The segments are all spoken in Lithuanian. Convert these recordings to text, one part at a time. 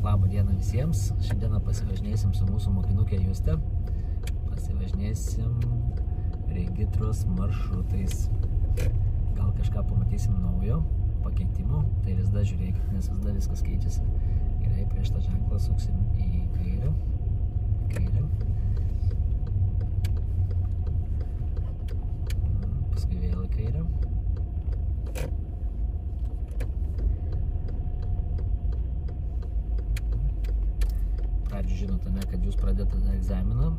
Labą dieną visiems. Šiandieną pasivažinėsim su mūsų mokinukė Juste. Pasivažinėsim Regitros maršrutais. Gal kažką pamatysim naujo, pakeitimų. Tai visada žiūrėkit, nes visada viskas keičiasi. Gerai, prieš tą ženklą suksim į kairę. Paskui vėl į kairę. Pradžių žinote, kad jūs pradėtate egzaminą,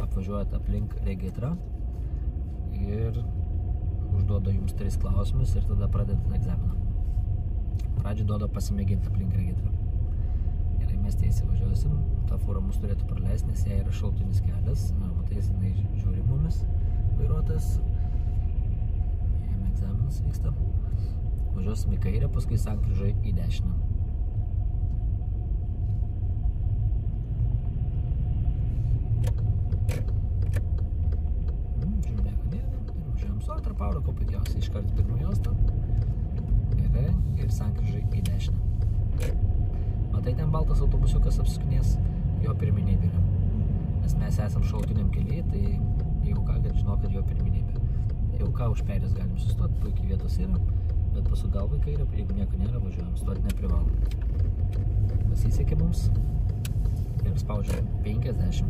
apvažiuojate aplink Regitrą ir užduoda jums 3 klausimus ir tada pradedate egzaminą. Pradžių duoda pasimėginti aplink Regitrą. Gerai, mes tiesiai važiuosim, ta fūra mus turėtų praleisti, nes jai yra šalutinis kelias. Matai, jinai žiūri mumis, vairuotojas. Jame egzaminas vyksta. Važiuosim į kairę, paskui sankryžoj į dešinę. Antrą paurą, kuo puikiausiai, iškart pirmą juostą. Gerai, ir sankryžai į dešinę. Matai, ten baltas autobusiukas apsukinės, jo pirmenybė yra. Nes mes esam šalutiniam kelyje, tai jeigu ką, kad žinau, kad jo pirmenybė. Jeigu ką, už perės galim sustoti, puikiai vietos yra, bet pasuk galvą į kairę, jeigu nieko nėra, važiuojam, stoti neprivalom. Pasisekė mums ir spaudžiam 50.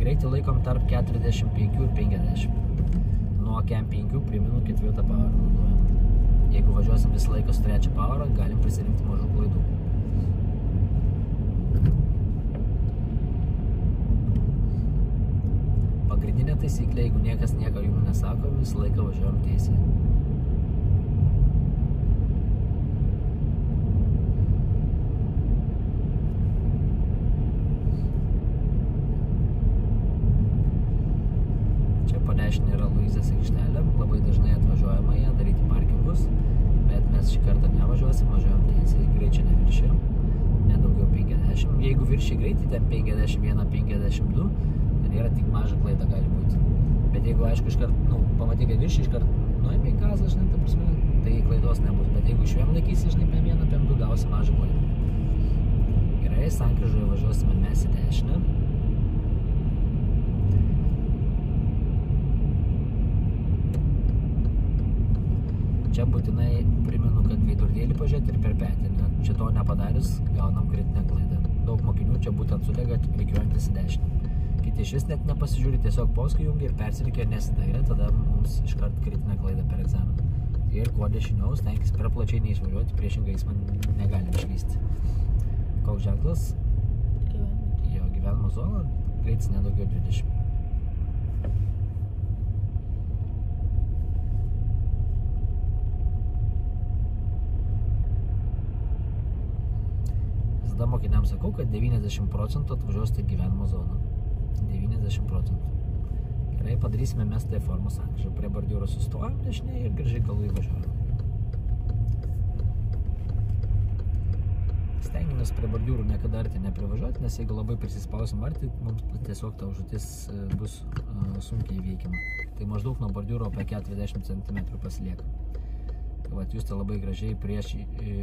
Greitį laikom tarp 45 ir 50. Nuo KM 5 priminu 4 pavarą naudojam. Jeigu važiuosim visą laiką su 3 pavarą, galim prisirinkti mažų klaidų. Pagrindinė taisyklė, jeigu niekas nieko jums nesako, visą laiką važiuojam tiesiai. Dešinė yra Luizės aikštelė, labai dažnai atvažiuojama ją daryti parkingus, bet mes šį kartą nevažiuosim, važiuojam tiesiai, greičio neviršėjom, nedaugiau 50. Jeigu viršiai greitį, ten 51-52, ten yra tik maža klaida gali būti. Bet jeigu, aišku, iškart, pamatai, kad viršiai, iškart nuėmė į gazą, žinai, ta prasme, tai klaidos nebus. Bet jeigu išvien laikysi, žinai, PM1-PM2 gausi mažą klaidą. Gerai, sankryžoje važiuosime mes į dešinę. Čia būtinai primenu, kad veidrodėlį pažiūrėti ir per petį. Čia to nepadarius, gaunam kritinę klaidą. Daug mokinių čia būtent sudega rikiuojantis į dešinę. Kiti šis net nepasižiūri, tiesiog paskui jungia ir persirikia nesidairė, tada mums iškart kritinę klaidą per egzaminą. Ir kuo dešiniaus, tenkis per plačiai neišvažiuoti, priešingą eismą negalim išvysti. Koks ženklas? Jo, gyvenimo zona, greitis nedaugiau 20. Tada mokiniams sakau, kad 90% atvažiuosite gyvenimo zoną. 90%. Gerai, padarysime mes tai formos sankryžą. Prie bordiūro sustojam dešinėje ir gražiai galų įvažiuojam. Stengiamės prie bordiūrų niekada arti neprivažiuoti, nes jeigu labai prisispausim arti, mums tiesiog ta užduotis bus sunkiai įveikiama. Tai maždaug nuo bordiūro apie 40 cm pasilieka. Vat jūs tai labai gražiai prieš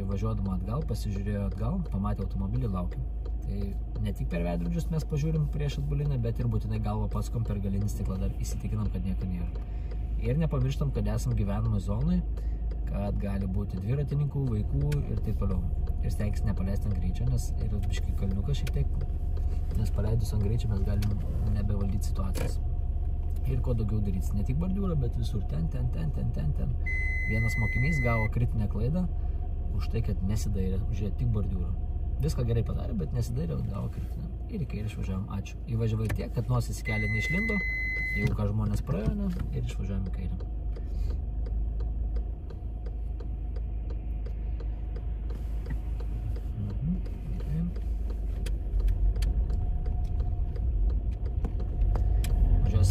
važiuodama atgal, pasižiūrėjo atgal, pamatė automobilį, laukiam. Tai ne tik per veidrodžius mes pažiūrim prieš atbulinę, bet ir būtinai galvą paskom per galinį stiklą, dar įsitikinam, kad nieko nėra. Ir nepamirštam, kad esam gyvenimo zonai, kad gali būti dviratininkų, vaikų ir taip toliau. Ir stengtis nepaleisti ant greičio, nes yra biškai kalniukas šiek tiek, nes paleidus ant greičio mes galim nebevaldyti situacijos. Ir kuo daugiau daryti, ne tik bordiūrą, bet visur ten. Vienas mokinys gavo kritinę klaidą už tai, kad nesidairė, užėjo tik bordiūrą. Viską gerai padarė, bet nesidairė, gavo kritinę. Ir į kairę išvažiavom, ačiū. Įvažiavai tiek, kad nosis kelią neišlindo, jeigu ką žmonės praėjo, ir išvažiavom į kairę.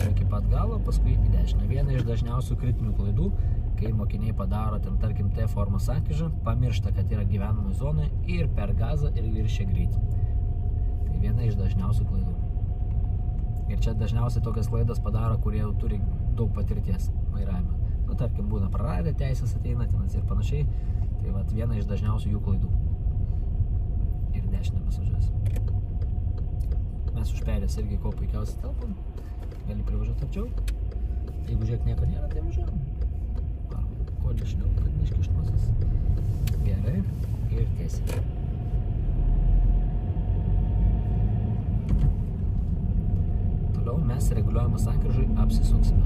Iki pat galo, paskui į dešinę. Viena iš dažniausių kritinių klaidų, kai mokiniai padaro ten, tarkim, T formos sankryžą, pamiršta, kad yra gyvenamoj zonai ir per gazą ir viršia greitį. Tai viena iš dažniausių klaidų. Ir čia dažniausiai tokias klaidas padaro, kurie jau turi daug patirties vairavime. Nu, tarkim, būna praradę teisės ateina tenas ir panašiai. Tai vat viena iš dažniausių jų klaidų. Ir dešinę mes važiuosim. Mes už perės irgi ko puikiausiai telpam. Gali privažiuoti arčiau. Jeigu žiūrėk nieko nėra, tai važiuojam. Kuo dešiniau, kad neiškišt nosies. Gerai. Ir tiesiai. Toliau mes reguliuojamą sankryžai apsisuksime.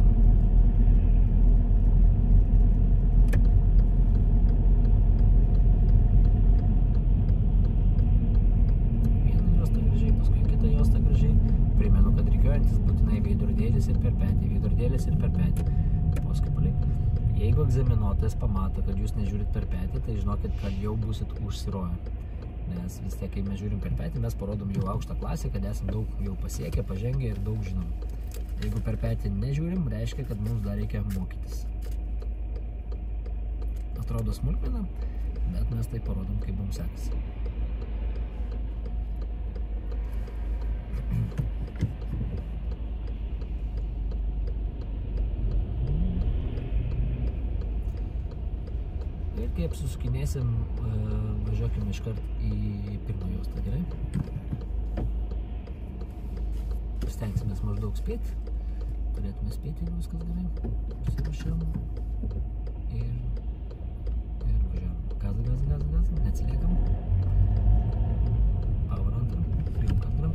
Vieną juostą gražiai, paskui kitą juostą gražiai. Primenu, kad rikiuojantis būtinai veidrodėlis ir per petį. Veidrodėlis ir per petį. Paskui palik. Jeigu egzaminuotojas pamato, kad jūs nežiūrit per petį, tai žinokit, kad jau būsit užsiroję. Nes vis tiek, kai mes žiūrim per petį, mes parodom jau aukštą klasę, kad esam daug jau pasiekę, pažengę ir daug žinom. Jeigu per petį nežiūrim, reiškia, kad mums dar reikia mokytis. Atrodo smulkmena, bet mes tai parodom, kaip mums sekasi. Ir kai apsisukinėsim, važiuokim iškart į pirmą juostą, gerai? Stengsimės maždaug spėti. Turėtume spėti, jeigu viskas gerai. Pasiruošiam. Ir važiuojam. Gazą, neatsiliekam. Power antrą, priimk antrą.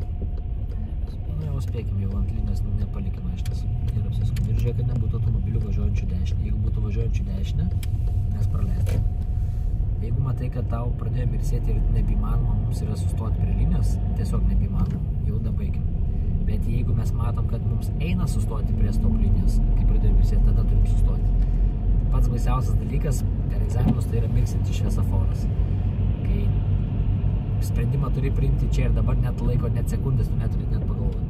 Nu jau spėkim, jau ant linijos nepalikime šitas. Ir apsisukim. Ir žiūrėk, kad nebūtų automobilių važiuojančių dešinę. Jeigu būtų važiuojančių dešinę, mes praleidžiam. Jeigu matai, kad tau pradėjo mirsėti ir nebeįmanoma mums yra sustoti prie linijos, tiesiog nebeįmanoma, jau dabaikim. Bet jeigu mes matom, kad mums eina sustoti prie stop linijos, kai pradėjo mirsėti, tada turim sustoti. Pats baisiausias dalykas per egzaminus tai yra mirksintis šviesoforas. Kai sprendimą turi priimti čia ir dabar, net laiko, net sekundės, tu neturi net pagalvoti.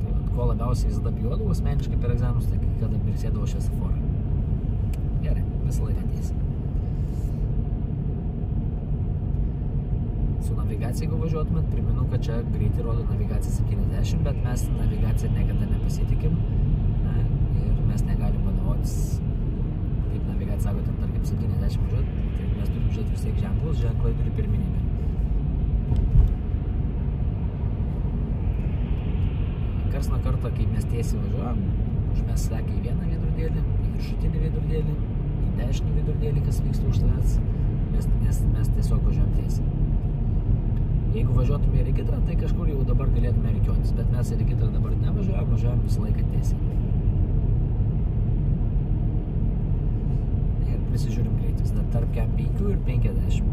Tai ko labiausiai visada bijodavau asmeniškai per egzaminus, tai kada mirksėdavo šviesoforą. Gerai, visą laiką ateisim. Su navigacija, jeigu važiuotumėt, primenu, kad čia greitai rodo navigacija 70, bet mes navigaciją niekada nepasitikim. Na, ir mes negalim vadovautis, kaip navigacija sako, ten tarkim 70 važiuot, tai mes turim žiūrėti vis tiek ženklus, ženklai turi pirminybę. Kars nuo karto, kai mes tiesiai važiuojam, mes sekė į vieną veidrodėlį, į viršutinį veidrodėlį, į dešinį veidrodėlį, kas vyksta už tavęs, nes mes tiesiog važiuojam tiesiai. Jeigu važiuotume į regitrą, tai kažkur jau dabar galėtume rikiuotis, bet mes į regitrą dabar nevažiuojam, važiuojam visą laiką tiesiai. Ir prisižiūrim greitis, tarp KM 5 ir 50.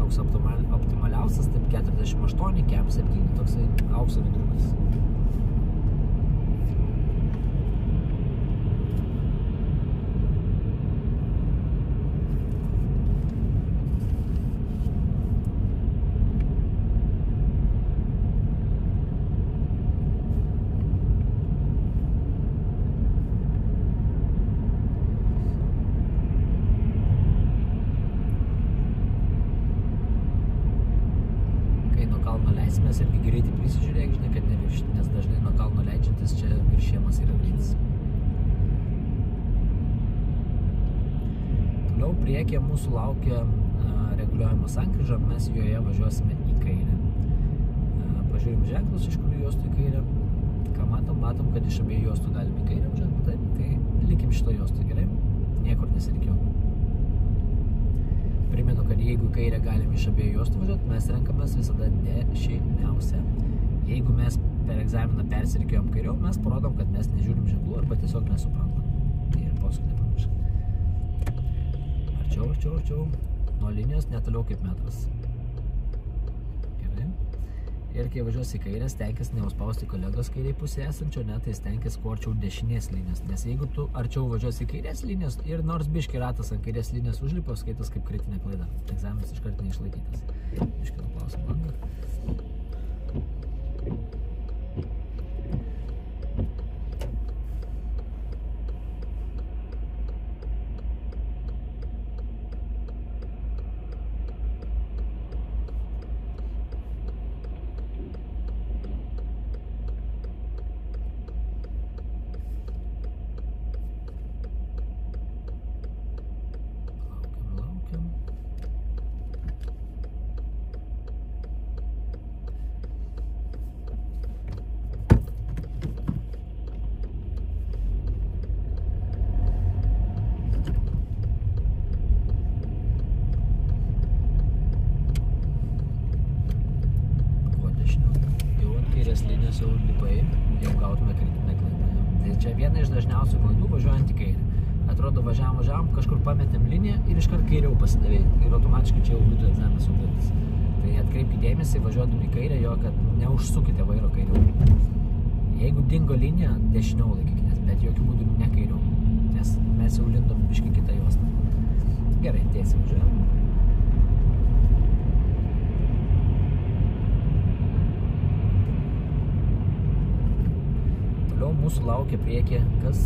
Toks optimaliausias, taip 48, KM 7, toksai aukso vidurkis. Mes irgi greitai prisižiūrėk, žinai, kad neviršti, nes dažnai nuo kalno leidžiantis čia viršėjimas yra greitis. Toliau priekyje mūsų laukia reguliuojama sankryža, mes joje važiuosime į kairę. Pažiūrim ženklus, iš kurių juostų į kairę. Ką matom, kad iš abiejų juostų galime į kairę važiuoti, taip, tai likim šito juostų, gerai? Niekur nesirikiau. Primenu, kad jeigu kairę galim iš abiejų juostų važiuoti, mes renkamės visada dešiniausią. Jeigu mes per egzaminą persirikiojom kairiau, mes parodom, kad mes nežiūrim ženklų arba tiesiog nesuprantam. Ir paskui nepamirškim. Arčiau. Nuo linijos netoliau kaip metras. Gerai. Ir kai važiuosi į kairę, stenkis neuspausti kolegos kairiai pusėje esančio, tai stenkis kuo arčiau dešinės linijos. Nes jeigu tu arčiau važiuosi į kairės linijos ir nors biški ratas ant kairės linijos užlipo, skaitas kaip kritinė klaida. Egzaminas iškart neišlaikytas. Biški nuplausim langą. nes jau lipai, jau gautume kritinę klaidą. Tai čia viena iš dažniausių klaidų važiuojant į kairę. Atrodo, važiavom, kažkur pametėm liniją ir iškart kairiau pasidavė ir automatiškai čia jau būtų egzaminas užduotis. Tai atkreipkite dėmesį, važiuodami į kairę, jo, kad neužsukite vairo kairiau. Jeigu dingo linija, dešiniau laikykitės, bet jokių būdų ne kairiau, nes mes jau lindom biškį kitą juostą. Gerai, tiesiai važiuojam. Toliau mūsų laukia priekį, kas?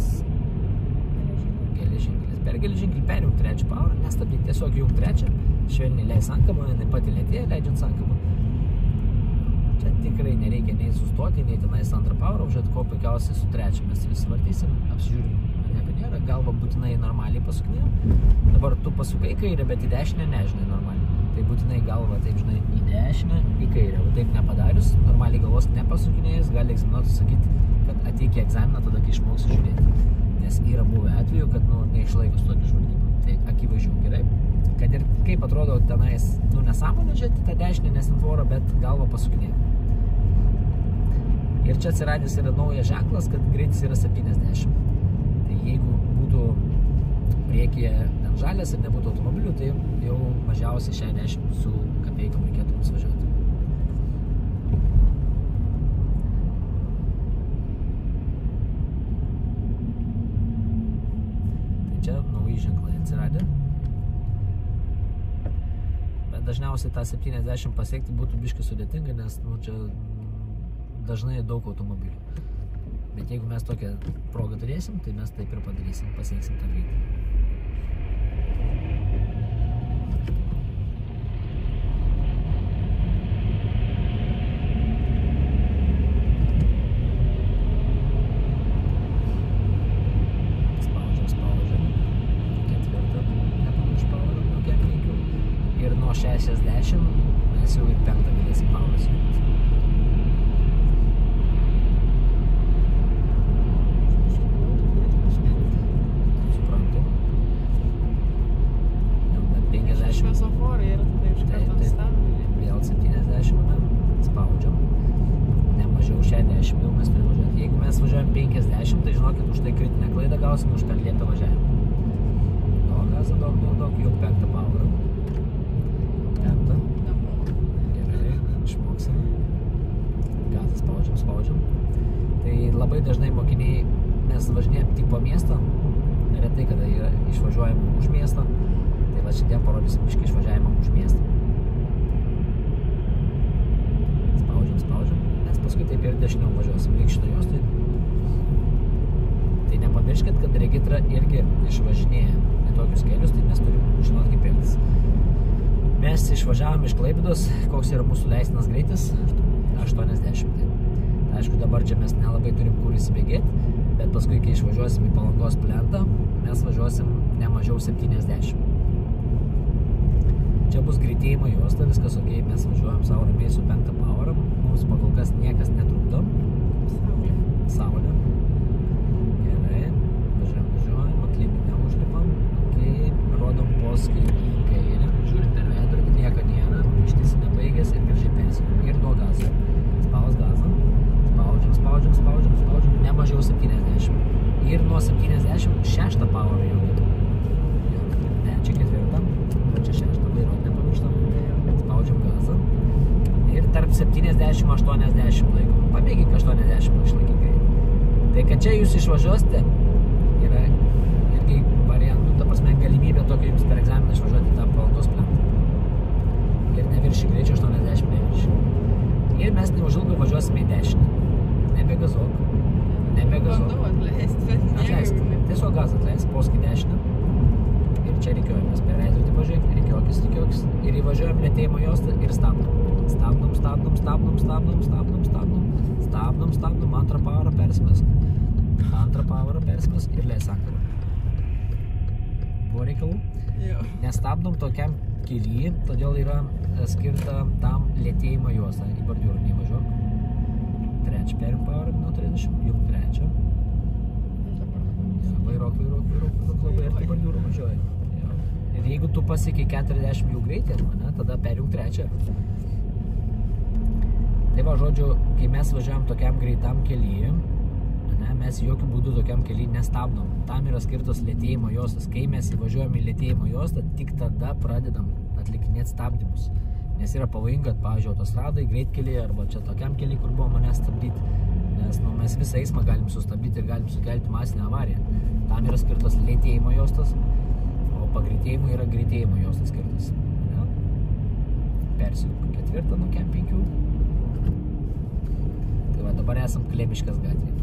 Geležinkelis. Per geležinkelį perjung trečią pavarą, nestabdyti, tiesiog jung trečią, švelniai leis sankabą, jinai pati lėtėja, leidžiant sankabą. Čia tikrai nereikia nei sustoti, nei tenais antrą pavarą, užžiūrėt, ko puikiausiai su trečią. Mes visi vartysim, apsižiūrim, nieko nėra, galva būtinai normaliai pasukinėjom. Dabar tu pasukai kairę, bet į dešinę nežinai normaliai. Tai būtinai galva, taip žinai, į dešinę, į kairę. O taip nepadarius, normaliai galvos nepasukinėjus, gali egzaminuotis sakyti, kad ateik į egzaminą tada, kai išmoksi žiūrėti. Nes yra buvę atveju, kad neišlaiko su tokį žvalgybą. Tai akivaizdžiau, gerai. Kad ir kaip atrodo tenais, nesąmonė žiūrėti tą dešinę, nes ant tvorą, bet galva pasukinėja. Ir čia atsiradęs yra naujas ženklas, kad greitis yra 70. Tai jeigu būtų priekyje ten žalias ir nebūtų automobilių, tai jau mažiausiai 60 su kapeikom reikėtų mums važiuoti. Čia nauji ženklai atsiradę. Bet dažniausiai tą 70 pasiekti būtų biškai sudėtinga, nes čia dažnai daug automobilių. Bet jeigu mes tokią progą turėsim, tai mes taip ir padarysim, pasieksim tą greitį. Nuo 60 mes jau ir 5 galėsim pavarą sujungti. Suprantu. Jau net 50. Šviesoforai ir tada iš karto stabdė. Vėl 70, spaudžiam. Ne mažiau 60 jau mes turim važiuoti. Jeigu mes važiuojam 50, tai žinokit, už tai kritinę klaidą gausim už per lėtą važiavimą. Daug gazą, daug, jau 5 pavarą. Gerai, išmoksim. Gazą spaudžiam. Tai labai dažnai mokiniai, mes važinėjam tik po miestą, retai kada išvažiuojam už miestą, tai va šiandien parodysim biškį išvažiavimą už miestą. Spaudžiam, nes paskui taip ir dešiniau važiuosim lyg šitą juostą. Tai nepamirškit, kad regitra irgi išvažinėja į tokius kelius, tai mes turim žinot kaip elgtis. Mes išvažiavom iš Klaipėdos, koks yra mūsų leistinas greitis? 80. Aišku, dabar čia mes nelabai turim kur įsibėgėti, bet paskui, kai išvažiuosim į Palangos plentą, mes važiuosim ne mažiau 70. Čia bus greitėjimo juosta, viskas ok, mes važiuojam savo ramiai su 5 pavarą, mums pakol kas niekas netrukdo. Saulė. Gerai, važiuojam, aklimbį neužlipam, ok, rodom poskai į kairę. Žiūrim per veidrodį, nieko nėra, ištisi nebaigęs ir gražiai persijom. Ir duo gazą. Spaus gazą. Spaudžiam. Ne mažiau 70. Ir nuo 70 6 pavarą jungiam. Ne, čia 4, o čia 6. Vairuot nepamirštam. Spaudžiam gazą. Ir tarp 70-80 laikom. Pamėgink 80 išlaikyti greitį. Tai kad čia jūs išvažiuosite, yra irgi variantų, ta prasme galimybė tokia jums per egzaminą išvažiuoti tą Palangos plentą. Ir nevirši greičio 80 nevirši. Ir mes neužilgai važiuosime į dešinę. Nebegazuok. Bandau atleisti, bet Atleisk. Tiesiog gazą atleisk, poskai dešinę. Ir čia reikiuojamės per veidrodį pažiūrėk, reikiuokis. Ir įvažiuojam lėtėjimo juostą ir stabdom. Stabdom. Antrą pavarą persimesk ir leis sankabą. Buvo reikalų? Jo. Nestabdom tokiam kely, todėl yra skirta tam lėtėjimo juostą. Į bordiūrą nevažiuok. Trečią perim pavarą nuo 30, jung trečią. Vairok labai arti bordiūrų važiuoji. Ir jeigu tu pasiekiai 40 jų greitį, tada perjung trečią. Tai va, žodžiu, kai mes važiuojam tokiam greitam kelyje, mes jokių būdų tokiam kelyje nestabdom. Tam yra skirtos lėtėjimo juostos. Kai mes įvažiuojam į lėtėjimo juostą, tik tada pradedam atlikinėti stabdymus. Nes yra pavojinga, pavyzdžiui, autostradai, greitkelyje arba čia tokiam kelyje, kur buvo mane stabdyti. Nes mes visą eismą galim sustabdyti ir galim sukelti masinę avariją. Tam yra skirtos lėtėjimo juostos, o pagreitėjimui yra greitėjimo juostos skirtos. Persijungiu 4 nuo kem 5. Tai va, dabar esam Klebiškės gatvėje.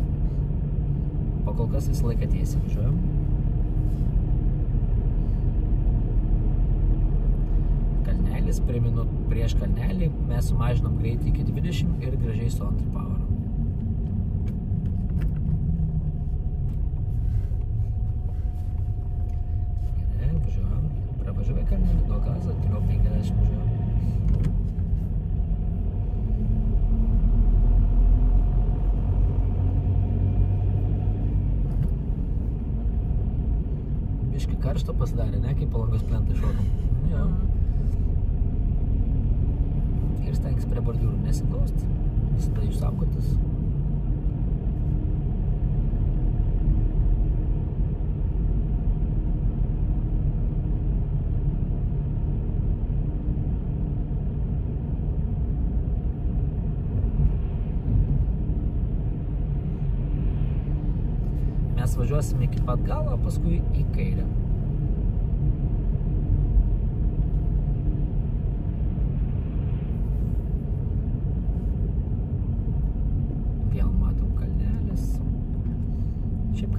Po kol kas visą laiką tiesiai važiuojam. Kalnelis, prieš kalnelį mes sumažinam greitį iki 20 ir gražiai su antru pavaru. Gerai, važiuojam. Pravažiavai kalnelį, duok gazą, toliau 50 važiuojam. Karšto pasidarė, ne, kaip Palangos plentą šokom. Jo. Ir stengis prie bordiūrų nesiglaust, visada jų saugotis. Mes važiuosim iki pat galo, paskui į kairę.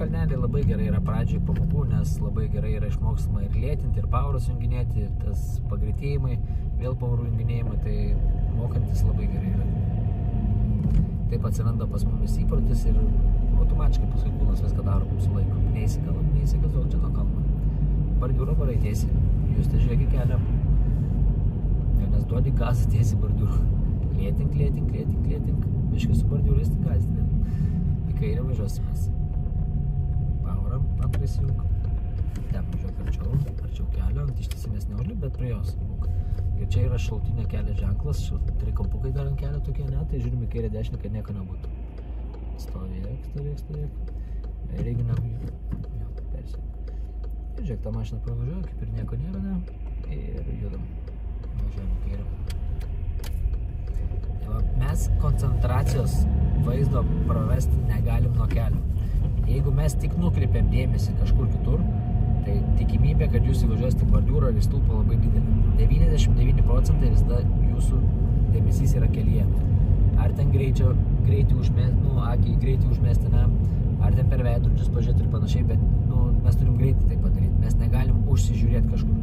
Kalneliai labai gerai yra pradžiai pamokų, nes labai gerai yra išmokstama ir lėtinti, ir pavarus junginėti, tas pagreitėjimai, vėl pavarų junginėjimai, tai mokantis labai gerai yra. Taip atsiranda pas mumis įprotis ir automatiškai paskui kūnas viską daro mūsų laiku. Neįsigazok čia nuo kalno. Bordiūrą varai tiesiai. Jūs tai žiūrėk į kelią. Nes duodi gazą tiesiai bordiūrą. Lėtink. Biškai su bordiūrais tik gazdinė. Į kairę važiuosimės. Antrai įsijung. Ten važiuok arčiau kelio, ant ištisinės neužlip, bet prie jos būk. Ir čia yra šaltinio kelio ženklas, trikampukai dar ant kelio tokie, ne, tai žiūrim į kairę dešinę, kad nieko nebūtų. Stovėk. Ir jeigu nebūtų, jo, persijung. Ir žiūrėk, tą mašiną pravažiuoja, kaip ir nieko nėra, ne, ir judam. Važiuojam į kairę. Mes koncentracijos vaizdo prarasti negalim nuo kelio. Jeigu mes tik nukreipiam dėmesį kažkur kitur, tai tikimybė, kad jūs įvažiuosite bordiūrą ar į stulpą labai didelė. 99% visada jūsų dėmesys yra kelyje. Ar ten greitį užmesti, ne, ar ten per veidrodžius pažiūrėti ir panašiai, bet mes turim greitį tai padaryti. Mes negalim užsižiūrėti kažkur.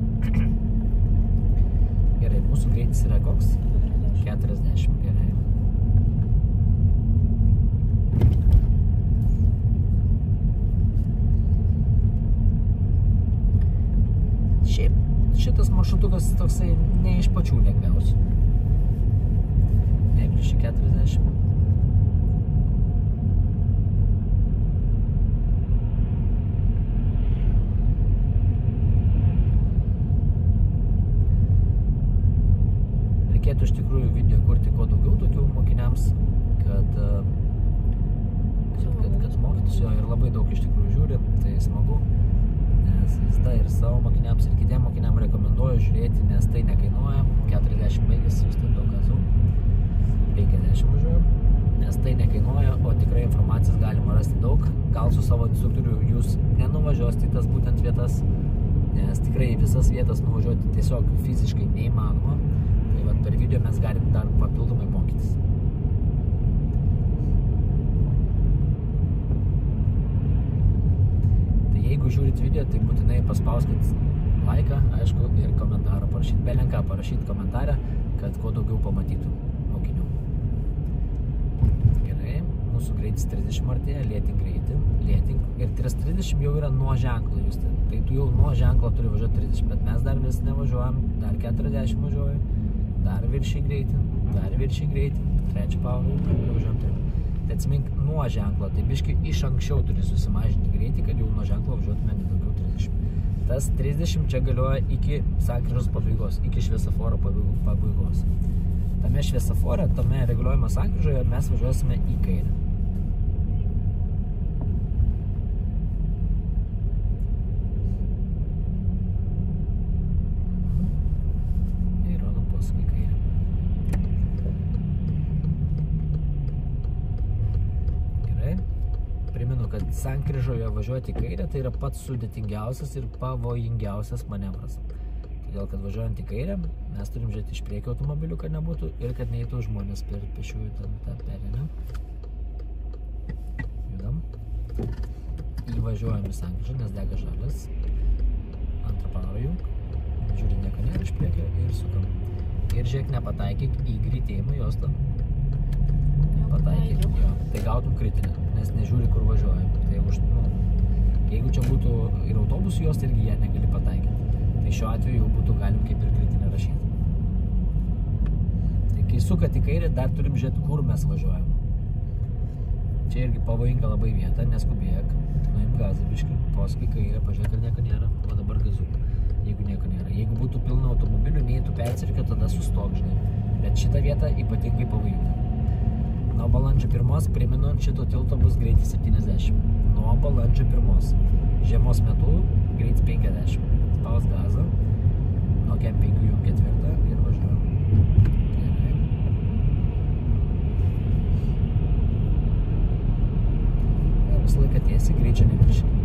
Gerai, mūsų greitis yra koks? 40, gerai. Šiaip šitas maršrutukas toksai ne iš pačių lengviausių. Negrįžti 40. Reikėtų iš tikrųjų video kurti kuo daugiau tokių mokiniams, kad mokytųsi jo ir labai daug iš tikrųjų žiūri, tai smagu. Nes visada ir savo mokiniams ir kitiem mokiniam rekomenduoju žiūrėti, nes tai nekainuoja. 40 baigėsi, jūs tai daug gazų. 50 važiuojam, nes tai nekainuoja, o tikrai informacijos galima rasti daug. Gal su savo instruktoriu jūs nenuvažiuosite į tas būtent vietas, nes tikrai visas vietas nuvažiuoti tiesiog fiziškai neįmanoma. Tai vat per video mes galim dar papildomai mokytis. Jeigu žiūrit video, tai būtinai paspauskit laiką, aišku, ir komentarą parašyti. Belenką parašyti komentarą, kad kuo daugiau pamatytų mokinių. Gerai, mūsų greitis 30 artėja, lėtink greitį, ir 30 jau yra nuo ženklo, jūs tai tu jau nuo ženklo turi važiuoti 30, bet mes dar vis nevažiuojam, dar 40 važiuoju, dar viršiai greitį, trečią pavarą, važiuojam 3. Tai atsimink nuo ženklo, tai biškai iš anksčiau turi susimažinti greitį, kad jau nuo ženklo važiuotume nedaugiau 30. Tas 30 čia galioja iki sankryžos pabaigos, iki šviesoforo pabaigos. Tame šviesofore, tame reguliuojimo sankryžoje mes važiuosime į kairę. Ir rodo posūkį į kairę. Gerai. Primenu, kad sankryžoje važiuoti į kairę tai yra pats sudėtingiausias ir pavojingiausias manevras. Todėl, kad važiuojant į kairę, mes turim žiūrėti iš priekio automobilių, kad nebūtų ir kad neįtų žmonės per pešiųjų tą perėnę. Judam. Įvažiuojam į sankryžą, nes dega žalias. Antrą parą jung. Žiūri, nieko nėra iš priekio ir sukam. Ir žiūrėk, nepataikyk į greitėjimą juostą. Pataikyk, jo. Tai gautum kritinę, nes nežiūri, kur važiuojam. Tai jeigu čia būtų ir autobusų juosta, irgi ją negali pataikyti. Tai šiuo atveju jau būtų galim kaip ir kritinę rašyti. Tai kai sukat į kairę, dar turim žiūrėti, kur mes važiuojam. Čia irgi pavojinga labai vieta, neskubėk. Nuim gazą biškį, paskui kairę, pažiūrėk, ar nieko nėra, o dabar gazu. Jeigu nieko nėra. Jeigu būtų pilna automobilių, neįtų persirkę, tada sustok, žinai. Bet šita vieta ypatingai pavojinga. Nuo balandžio 1 primenu, ant šito tilto bus greitis 70. Nuo balandžio 1. Žiemos metu greitis 50. Spaus gazą. Nuo kem 5 jung 4 ir važiuojam. Gerai. Ir visą laiką tiesiai, greičio neviršink.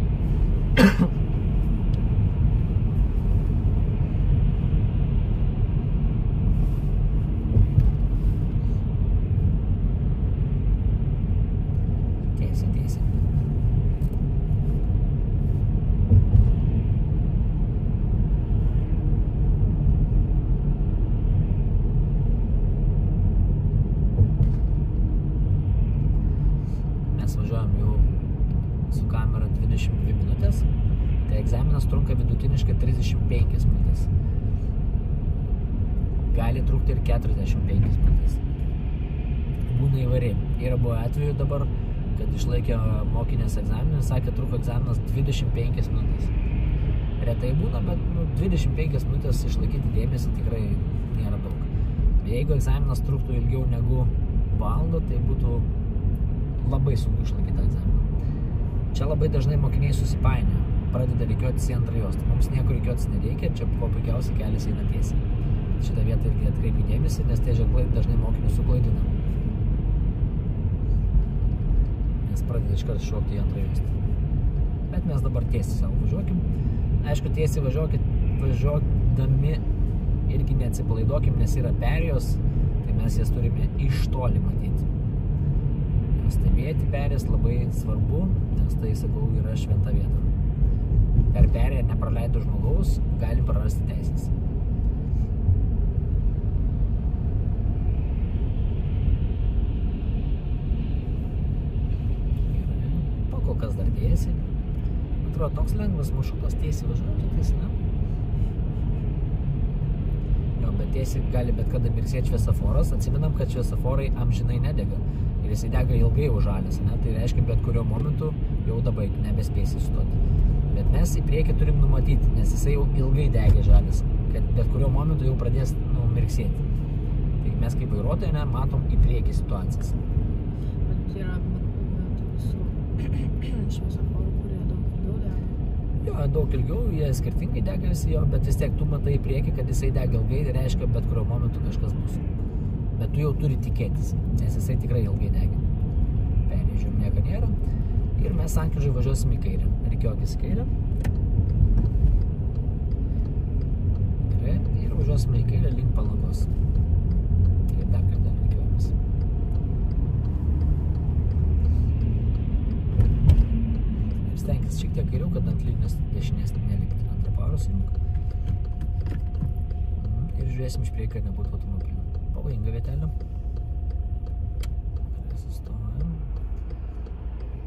Važiuojam jau su kamera 22 minutės, tai egzaminas trunka vidutiniškai 35 minutės. Gali trukti ir 45 minutės. Būna įvairiai. Yra buvo atveju dabar, kad išlaikė mokinės egzaminą, sakė, truko egzaminas 25 minutės. Retai būna, bet 25 minutės išlaikyti dėmesį tikrai nėra daug. Jeigu egzaminas truktų ilgiau negu valandą, tai būtų labai sunku išlaikyti egzaminą. Čia labai dažnai mokiniai susipainioja, pradeda rikiotis į antrą juostą. Mums nieko rikiotis nereikia, čia kuo puikiausiai kelias eina tiesiai. Šitą vietą irgi atkreipi dėmesį, nes tie ženklai dažnai mokinius suklaidina. Nes pradeda iškart šokti į antrą juostą. Bet mes dabar tiesiai savo važiuokim. Aišku, tiesiai važiuodami irgi neatsipalaiduokim, nes yra perėjos, tai mes jas turime iš toli matyti. Stebėti perės labai svarbu, nes tai, sakau, yra šventa vieta. Per perėją nepraleido žmogaus, galim prarasti teisės. Pakol kas dar tiesiai. Atrodo, toks lengvas maršrutas tiesiai važiuoti, tiesiai, ne? Jo, bet tiesiai gali bet kada mirksėti šviesoforas. Atsiminam, kad šviesoforai amžinai nedega. Ir jisai dega ilgai už žalias, ne? Tai reiškia, bet kuriuo momentu jau dabar nebespėsi sustoti. Bet mes į priekį turim numatyti, nes jisai jau ilgai degė žalias, kad bet kuriuo momentu jau pradės mirksėti. Tai mes kaip vairuotojai, ne, matom į priekį situacijas. Bet yra šviesoforų, kurie daug ilgiau dega. Jo, daug ilgiau, jie skirtingai dega visi jo, bet vis tiek tu matai į priekį, kad jisai dega ilgai, tai reiškia, bet kuriuo momentu kažkas bus. Bet tu jau turi tikėtis, nes jisai tikrai ilgai degė. Perėžiūrėm, nieko nėra. Ir mes sankryžai važiuosim į kairę. Rikiuokis į kairę. Gerai. Ir važiuosime į kairę link Palangos. Ir dar kartą rikiuojamis. Ir stenkis šiek tiek kairiau, kad ant linijos dešinės nelikti antrą parą sujung. Ir žiūrėsim iš priekio, kad nebūtų automobilių. Pavojinga vietelė. Sustojam.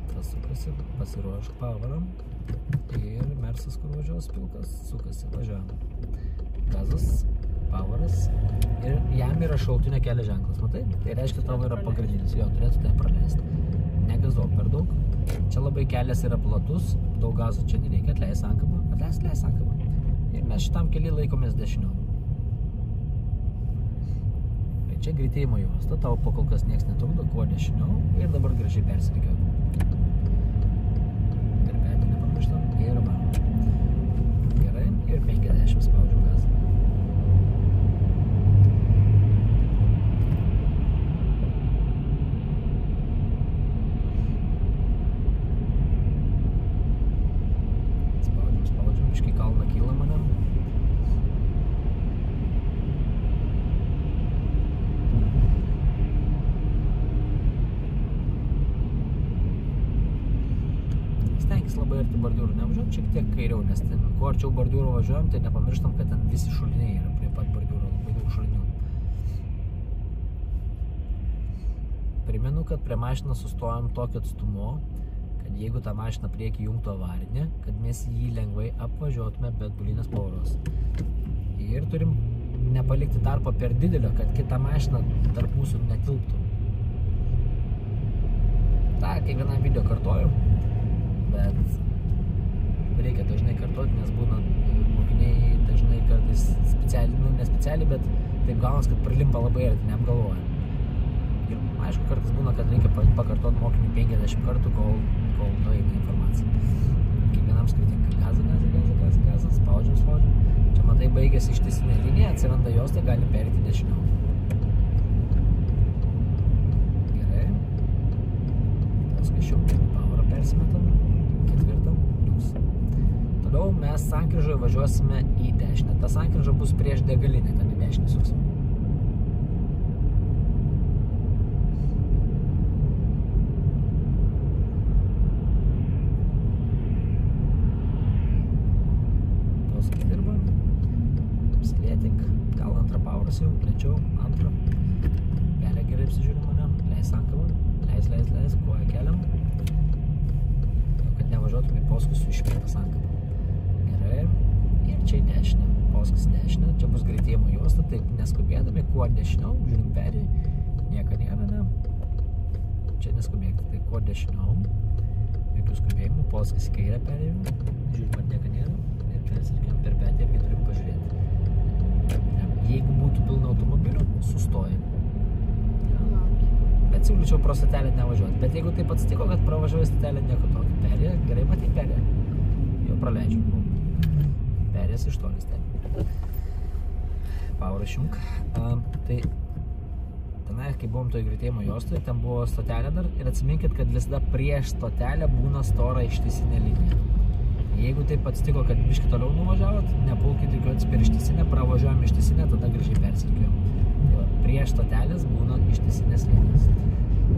Tas sukasi, pasiruošk pavaram. Ir Mersas, kur važiuos pilkas, sukasi, važiuojam. Gazas, pavaras. Ir jam yra šaltinio kelio ženklas, matai? Tai reiškia, tavo yra pagrindinis. Jo, turėtų tai praleisti. Negazuok per daug. Čia labai kelias yra platus, daug gazų čia nereikia, atleis sankabą. Atleisk sankabą. Ir mes šitam kely laikomės dešiniau. Tai čia greitėjimo juosta, tau po kol kas nieks netrukdo, kuo dešiniau ir dabar gražiai persirikiuot. Ir petį nepamirštam ir varom. Gerai, ir 50 spaudžiam gazą. Biškai kalną kyla mane. Stenkis labai arti bordiūrų nevažiuojam, šiek tiek kairiau, nes ten, kuo arčiau bordiūrų važiuojam, tai nepamirštam, kad ten visi šuliniai yra prie pat bordiūro, labai daug šulinių. Primenu, kad prie mašiną sustojam tokiu atstumu, kad jeigu tą mašiną priekį jungtų avarinė, kad mes jį lengvai apvažiuotume be atbulinės pavaros. Ir turim nepalikti tarpo per didelio, kad kita mašina tarp mūsų netilptų. Ta, kiekvienam video kartoju, bet reikia dažnai kartoti, nes būna mokiniai dažnai kartais specialiai, nu nespecialiai, bet taip gaunas, kad prilimpa labai arti, neapgalvoja. Ir aišku, kartais būna, kad reikia pakartoti mokiniui 50 kartų, kol nueina informacija. Kiekvienam skirtingai gazas, spaudžiam. Čia matai, baigėsi ištisinė linija, atsiranda jos, tai galim perėti dešiniau. Gerai. Paskui šiaupinį pavarą persimetam. Ketvirtam. Toliau mes sankryžoje važiuosime į dešinę. Ta sankryža bus prieš degalinę, ten į dešinę suksim. Jau, lėčiau, antrą. Pelė gerai apsižiūri mane, leis sankabą, leis, koją keliam. Kad nevažiuotume į poskus su išmėtą sankabą. Gerai. Ir čia į dešinę. Poskus dešinę. Čia bus greitėjimo juosta, taip neskubėdami, kuo dešiniau, žiūrim perį. Nieka nėra, ne? Čia neskubėkti, tai kuo dešiniau. Jokių skubėjimų, poskus į kairę perėjimą. Žiūrim, ar nieka nėra. Ir persirikiam per petį irgi turim pažiūrėti. Jeigu būtų pilna automobilių, sustojam. Bet siūlyčiau pro stotelę nevažiuoti. Bet jeigu taip atsitiko, kad pravažiuoja stotelę nieko tokio. Perė, gerai matai perė. Jau praleidžiu. Perės iš toli stebė. Power išjunk. Tai tenai, kai buvom toj greitėjimo juostoje, ten buvo stotelė dar. Ir atsiminkit, kad visada prieš stotelę būna stora ištisinė linija. Jeigu taip atsitiko, kad biškį toliau nuvažiavot, nepulkit rikiuotis per ištisinę, pravažiuojam ištisinę, tada gražiai persirikiuojam. Tai prieš stotelės būna ištisinės linijos.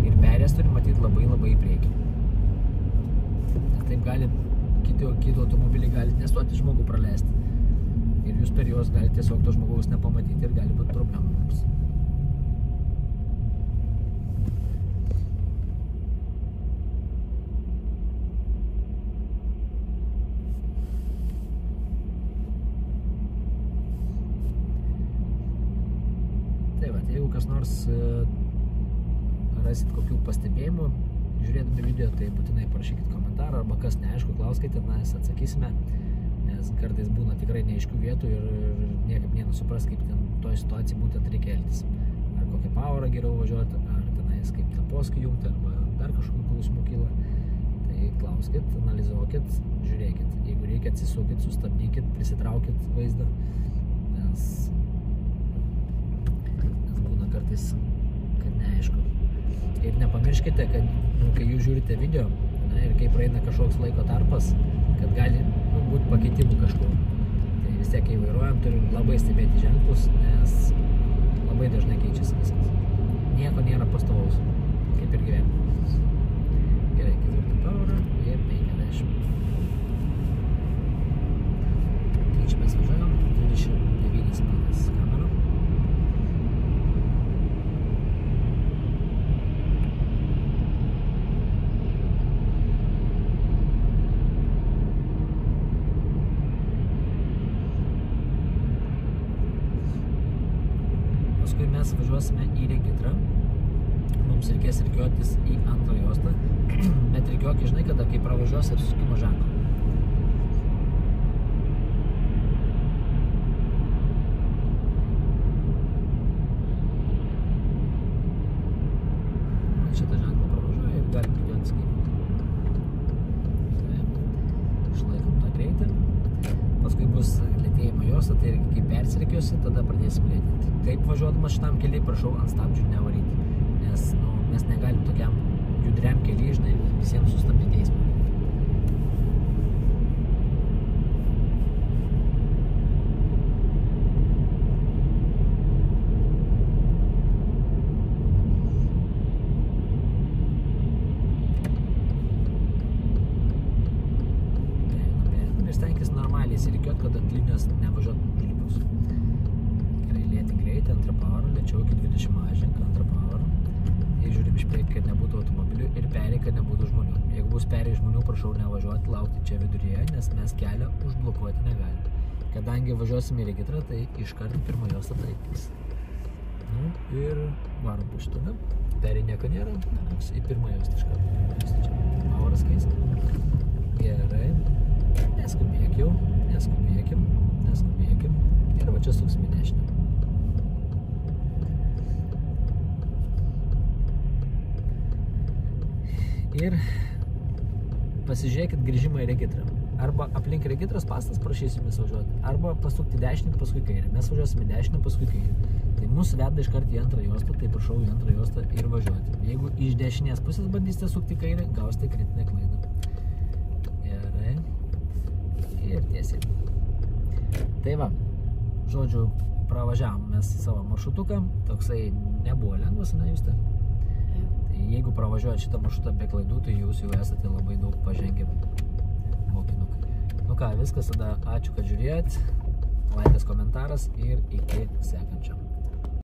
Ir perės turi matyti labai į priekį. Nes taip gali, kiti automobiliai gali nestoti žmogų praleisti. Ir jūs per juos gali tiesiog to žmogaus nepamatyti ir gali būti problemų mums. Jeigu kas nors rasit kokių pastebėjimų, žiūrėdami video, tai būtinai parašykit komentarą, arba kas neaišku, klauskite, mes atsakysime, nes kartais būna tikrai neaiškių vietų ir niekaip nenusupras, kaip ten toj situacijai būtent reikia elgtis. Ar kokią powerą geriau važiuoti, ar tenais kaip tą poskį jungti, arba dar kažkokių klausimų kyla. Tai klauskit, analizuokit, žiūrėkit. Jeigu reikia, atsisukit, sustabdykit, prisitraukit vaizdą, nes būna kartais, kad neaišku. Ir nepamirškite, kad kai jūs žiūrite video, ir kai praeina kažkoks laiko tarpas, kad gali būti pakeitimų kažkur. Tai vis tiek, kai vairuojam, turim labai stebėti ženklus, nes labai dažnai keičiasi viskas. Nieko nėra pastovaus, kaip ir gyvenime. Gerai, ketvirtą powerą ir 50. Tai čia mes važiavam 29 metais kamerą. Paskui mes važiuosime į regitrą. Mums reikės rikiuotis į antrą juostą, bet rikiuokį, žinai, kada kai pravažiuos apsisukimo ženklą. persirikiuosi, tada pradėsim lėtinti. Kaip važiuodamas šitam keliai, prašau ant stabdžių nevaryti, nes mes negalim tokiam judriam keliai, žinai, visiems sustabdyti eismą. Stenkis normaliai įsirikiuot, kad ant linijos nevažiuotum užlipus. Gerai, lėti greitį, antrą pavarą, lėčiau iki 20 mažink, antrą pavarą. Ir žiūrim iš priekį, kad nebūtų automobilių ir perėj, kad nebūtų žmonių. Jeigu bus perėj žmonių, prašau nevažiuoti, laukti čia viduryje, nes mes kelią užblokuoti negalim. Kadangi važiuosim į regitrą, tai iškart pirma juosta taikys. Nu, ir varom po šitame. Perėj nieko nėra, į pirmą juostą iškart. Pavaras keisk. Gerai. Neskubėkim. Ir va čia suksim į dešinę. Ir pasižiūrėkit grįžimą į regitrą. Arba aplink regitros pastas prašysim vis važiuoti, arba pasukti dešinį, paskui kairę. Mes važiuosim į dešinį, paskui kairę. Tai mūsų veda iškart į antrą juostą, tai prašau į antrą juostą ir važiuoti. Jeigu iš dešinės pusės bandysite sukti kairę, gausite kritinę klaidą. Gerai. Ir tiesiai. Tai va, žodžiu, pravažiavom mes savo maršrutuką, toksai nebuvo lengvas, ne, Juste? Tai jeigu pravažiuojat šitą maršrutą be klaidų, tai jūs jau esate labai daug pažengę mokinukai. Nu ką, viskas, tada ačiū, kad žiūrėjot, laikas, komentaras ir iki sekančio.